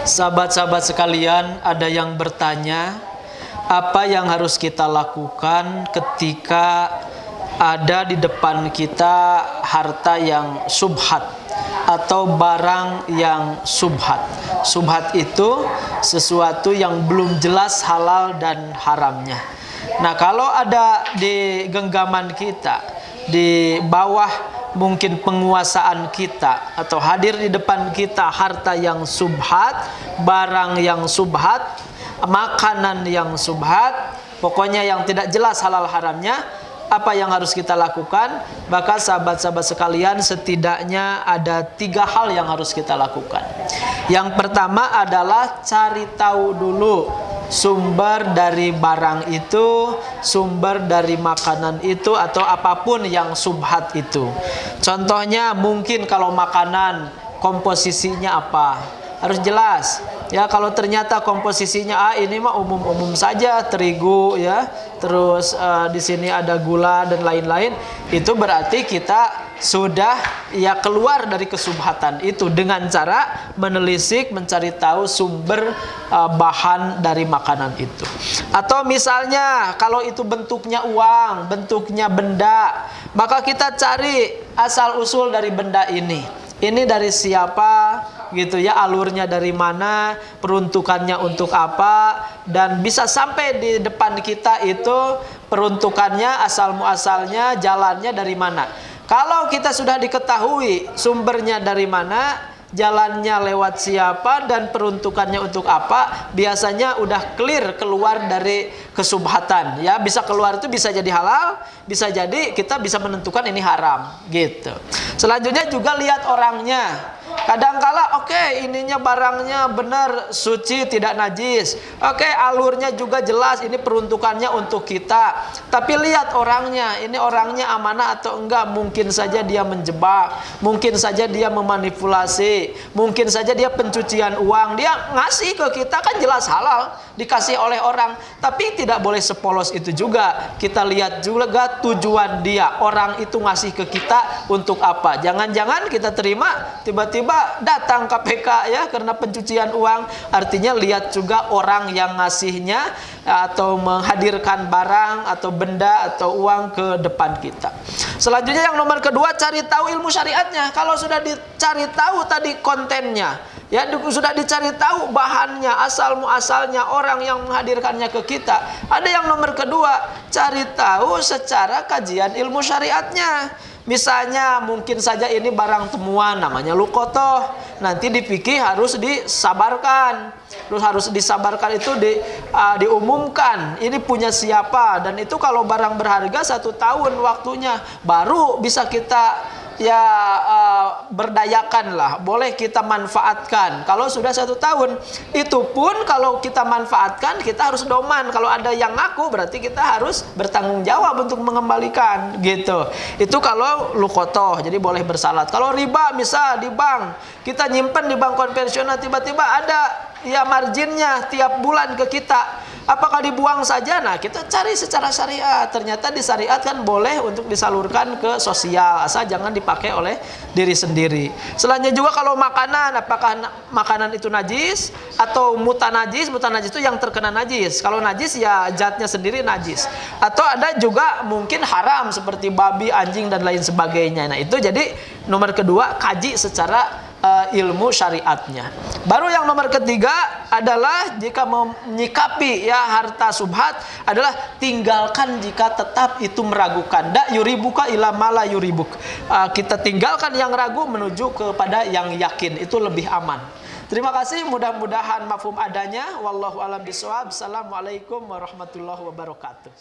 Sahabat-sahabat sekalian, ada yang bertanya, apa yang harus kita lakukan ketika ada di depan kita harta yang subhat atau barang yang subhat. Subhat itu sesuatu yang belum jelas halal dan haramnya. Nah, kalau ada di genggaman kita, di bawah mungkin penguasaan kita, atau hadir di depan kita harta yang subhat, barang yang subhat, makanan yang subhat, pokoknya yang tidak jelas halal haramnya, apa yang harus kita lakukan? Maka sahabat-sahabat sekalian, setidaknya ada 3 hal yang harus kita lakukan. Yang pertama adalah cari tahu dulu sumber dari barang itu, sumber dari makanan itu, atau apapun yang subhat itu. Contohnya mungkin kalau makanan, komposisinya apa, harus jelas. Ya, kalau ternyata komposisinya ini mah umum-umum saja, terigu ya, terus di sini ada gula dan lain-lain, itu berarti kita sudah ya keluar dari kesubhatan itu dengan cara menelisik, mencari tahu sumber bahan dari makanan itu. Atau misalnya kalau itu bentuknya uang, bentuknya benda, maka kita cari asal usul dari benda ini. Ini dari siapa gitu ya, alurnya dari mana, peruntukannya untuk apa, dan bisa sampai di depan kita itu peruntukannya, asal muasalnya, jalannya dari mana. Kalau kita sudah diketahui sumbernya dari mana, jalannya lewat siapa, dan peruntukannya untuk apa, biasanya udah clear keluar dari kesubhatan ya. Bisa keluar itu bisa jadi halal, bisa jadi kita bisa menentukan ini haram gitu. Selanjutnya juga lihat orangnya. Kadangkala ininya barangnya benar suci, tidak najis. Alurnya juga jelas, ini peruntukannya untuk kita. Tapi lihat orangnya, ini orangnya amanah atau enggak. Mungkin saja dia menjebak, mungkin saja dia memanipulasi, mungkin saja dia pencucian uang. Dia ngasih ke kita kan jelas halal, dikasih oleh orang. Tapi tidak boleh sepolos itu juga. Kita lihat juga tujuan dia, orang itu ngasih ke kita untuk apa. Jangan-jangan kita terima tiba-tiba datang KPK ya karena pencucian uang. Artinya lihat juga orang yang ngasihnya atau menghadirkan barang atau benda atau uang ke depan kita. Selanjutnya yang nomor kedua, cari tahu ilmu syariatnya. Kalau sudah dicari tahu tadi kontennya, ya sudah dicari tahu bahannya, asal muasalnya, orang yang menghadirkannya ke kita. Ada yang nomor kedua, cari tahu secara kajian ilmu syariatnya. Misalnya mungkin saja ini barang temuan namanya lukotoh, nanti di fikih harus disabarkan. Terus harus disabarkan itu diumumkan ini punya siapa, dan itu kalau barang berharga 1 tahun waktunya baru bisa kita berdayakan lah, boleh kita manfaatkan. Kalau sudah 1 tahun, itu pun kalau kita manfaatkan kita harus doman. Kalau ada yang ngaku berarti kita harus bertanggung jawab untuk mengembalikan gitu. Itu kalau lukotoh, jadi boleh bersalat. Kalau riba misal di bank, kita nyimpen di bank konvensional, tiba-tiba ada marginnya tiap bulan ke kita, apakah dibuang saja? Nah, kita cari secara syariat. Ternyata di syariat kan boleh untuk disalurkan ke sosial, asal jangan dipakai oleh diri sendiri. Selanjutnya juga kalau makanan, apakah makanan itu najis atau mutanajis? Mutanajis itu yang terkena najis. Kalau najis ya zatnya sendiri najis. Atau ada juga mungkin haram seperti babi, anjing dan lain sebagainya. Nah, itu jadi nomor kedua, kaji secara ilmu syariatnya. Baru yang nomor ketiga adalah jika menyikapi harta subhat adalah tinggalkan jika tetap itu meragukan. Da yuribuka ila mala yuribuk. Kita tinggalkan yang ragu menuju kepada yang yakin, itu lebih aman. Terima kasih, mudah-mudahan mafhum adanya. Wallahu alam bishawab. Assalamualaikum warahmatullahi wabarakatuh.